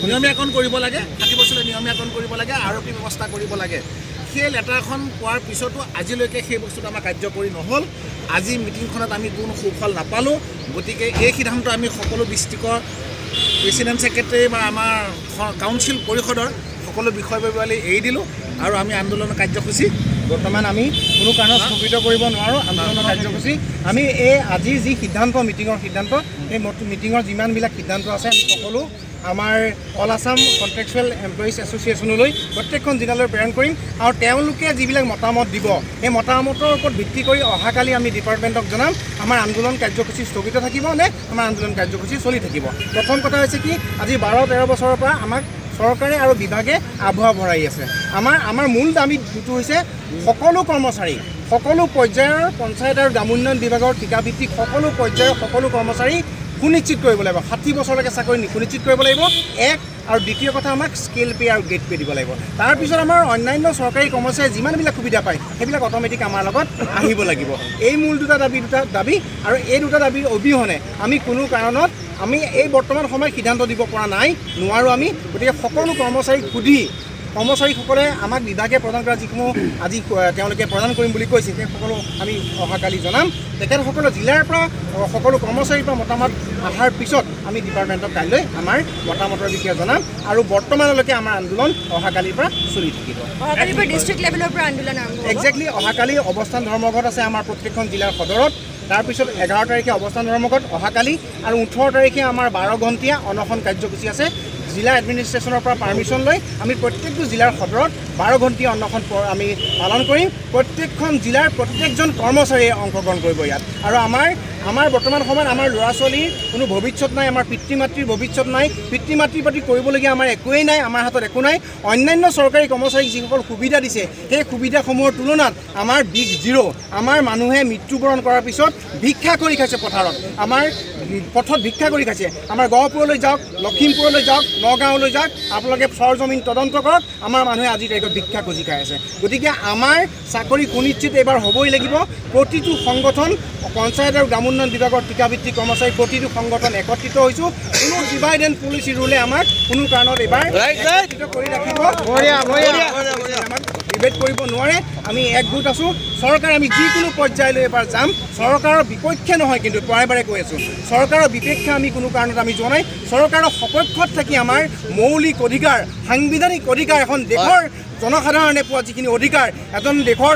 নিয়মীয়াকৰণ কৰিব লাগে, 60 বছৰলৈ নিয়মীয়াকৰণ কৰিব লাগে, আৰক্ষী ব্যৱস্থা কৰিব লাগে। সেই লেটাৰখন পোৱাৰ পিছতো আজিলৈকে সেই বস্তুটো আমাৰ কাৰ্যকৰী নহ'ল। আজি মিটিংখনত আমি কোনো সুফল নাপালোঁ। গতিকে এই সিদ্ধান্ত আমি সকলো ডিষ্ট্ৰিক্টৰ প্ৰেচিডেণ্ট ছেক্ৰেটাৰী বা আমাৰ কাউন্সিল পৰিষদৰ সকলো বিষয়ববীয়ালৈ এৰি দিলোঁ আৰু আমি আন্দোলনৰ কাৰ্যসূচী বৰ্তমান আমি কোনো কাৰণত স্থগিত কৰিব নোৱাৰোঁ। আন্দোলনৰ কাৰ্যসূচী আমি আজিৰ যি সিদ্ধান্ত মিটিঙৰ সিদ্ধান্ত, এই মিটিঙৰ যিমানবিলাক সিদ্ধান্ত আছে আমি সকলো আমাৰ অল আছাম কণ্ট্ৰেকচুৱেল এমপ্লয়িজ এছ'চিয়েশ্যনলৈ প্ৰত্যেকখন জিলালৈ প্ৰেৰণ কৰিম আৰু তেওঁলোকে যিবিলাক মতামত দিব সেই মতামতৰ ওপৰত ভিত্তি কৰি অহাকালি আমি ডিপাৰ্টমেণ্টক জনাম আমাৰ আন্দোলন কাৰ্যসূচী স্থগিত থাকিব নে আমাৰ আন্দোলন কাৰ্যসূচী চলি থাকিব। প্ৰথম কথা হৈছে কি, আজি 12-13 বছৰৰ পৰা আমাক চৰকাৰে আৰু বিভাগে আবহাওয়া ভৰাই আছে। আমাৰ মূল দাবীটো হৈছে সকলো কৰ্মচাৰী, সকলো পৰ্যায়ৰ পঞ্চায়ত আৰু গ্ৰামোন্নয়ন বিভাগৰ ঠিকাভিত্তিক সকলো পৰ্যায়ৰ সকলো কৰ্মচাৰী সুনিশ্চিত কৰিব লাগিব। 60 বছৰলৈকে চাকৰি সুনিশ্চিত কৰিব লাগিব। এক আৰু দ্বিতীয় কথা আমাক স্কেল পে আৰু গ্ৰেড পে দিব লাগিব। তাৰপিছত আমাৰ অন্যান্য চৰকাৰী কৰ্মচাৰীয়ে যিমানবিলাক সুবিধা পায় সেইবিলাক অট'মেটিক আমাৰ লগত আহিব লাগিব। এই মূল দুটা দাবী আৰু এই দুটা দাবীৰ অবিহনে আমি কোনো কাৰণত আমি এই বৰ্তমান সময়ত সিদ্ধান্ত দিব পৰা নোৱাৰোঁ আমি। গতিকে সকলো কৰ্মচাৰীক সুধি কৰ্মচাৰীসকলে আমাক বিভাগে প্ৰদান কৰা যিসমূহ আজি তেওঁলোকে প্ৰদান কৰিম বুলি কৈছে সেই সকলো আমি অহাকালি জনাম। তেখেতসকলৰ জিলাৰ পৰা সকলো কৰ্মচাৰীৰ পৰা মতামত অহাৰ পিছত আমি ডিপাৰ্টমেণ্টক কাইলৈ আমাৰ মতামতৰ বিষয়ে জনাম আৰু বৰ্তমানলৈকে আমাৰ আন্দোলন অহাকালিৰ পৰা চলি থাকিব। অহাকালিৰ পৰা ডিষ্ট্ৰিক্ট লেভেলৰ পৰা আন্দোলন আৰম্ভ হ'ব। একজেক্টলি অহাকালি অৱস্থান ধৰ্মঘট আছে আমাৰ প্ৰত্যেকখন জিলাৰ সদৰত। তাৰপিছত 11 তাৰিখে অৱস্থান ধৰ্মঘট অহাকালি আৰু 18 তাৰিখে আমাৰ 12 ঘণ্টীয়া অনশন কাৰ্যসূচী আছে। জিলা এডমিনিষ্ট্ৰেশ্যনৰ পৰা পাৰ্মিশ্যন লৈ আমি প্ৰত্যেকটো জিলাৰ সদৰত 12 ঘণ্টীয়া অনশন আমি পালন কৰিম। প্ৰত্যেকখন জিলাৰ প্ৰত্যেকজন কৰ্মচাৰীয়ে অংশগ্ৰহণ কৰিব ইয়াত। আৰু আমাৰ বৰ্তমান সময়ত আমাৰ ল'ৰা ছোৱালীৰ কোনো ভৱিষ্যত নাই, আমাৰ পিতৃ মাতৃৰ ভৱিষ্যত নাই, পিতৃ মাতৃৰ প্ৰতি কৰিবলগীয়া আমাৰ একোৱেই নাই, আমাৰ হাতত একো নাই। অন্যান্য চৰকাৰী কৰ্মচাৰীক যিসকল সুবিধা দিছে সেই সুবিধাসমূহৰ তুলনাত আমাৰ বিগ জিৰ'। আমাৰ মানুহে মৃত্যুবৰণ কৰাৰ পিছত ভিক্ষা কৰি খাইছে পথাৰত, আমাৰ পথত ভিক্ষা কৰি খাইছে। আমাৰ গহপুৰলৈ যাওক, লখিমপুৰলৈ যাওক, নগাঁৱলৈ যাওক, আপোনালোকে চৰজমিন তদন্ত কৰক, আমাৰ মানুহে আজিৰ তাৰিখত ভিক্ষা খুজি খাই আছে। গতিকে আমাৰ চাকৰি সুনিশ্চিত এইবাৰ হ'বই লাগিব। প্ৰতিটো সংগঠন পঞ্চায়ত আৰু গ্ৰামোন্নয়ন বিভাগৰ ঠিকাভিত্তিক কৰ্মচাৰী প্ৰতিটো সংগঠন একত্ৰিত হৈছোঁ। কোনো ডিভাইড এণ্ড পলিচি ৰুলে আমাক কোনো কাৰণত এইবাৰ একত্ৰিত কৰি ৰাখিব আমাক ডিবেট কৰিব নোৱাৰে। আমি একগোট আছোঁ। চৰকাৰ আমি যিকোনো পৰ্যায়লৈ এবাৰ যাম। চৰকাৰৰ বিপক্ষে নহয়, কিন্তু বাৰে কৈ আছোঁ চৰকাৰৰ বিপক্ষে আমি কোনো কাৰণত আমি যোৱা নাই। চৰকাৰৰ সপক্ষত থাকি আমাৰ মৌলিক অধিকাৰ, সাংবিধানিক অধিকাৰ, এখন দেশৰ জনসাধাৰণে পোৱা যিখিনি অধিকাৰ, এজন দেশৰ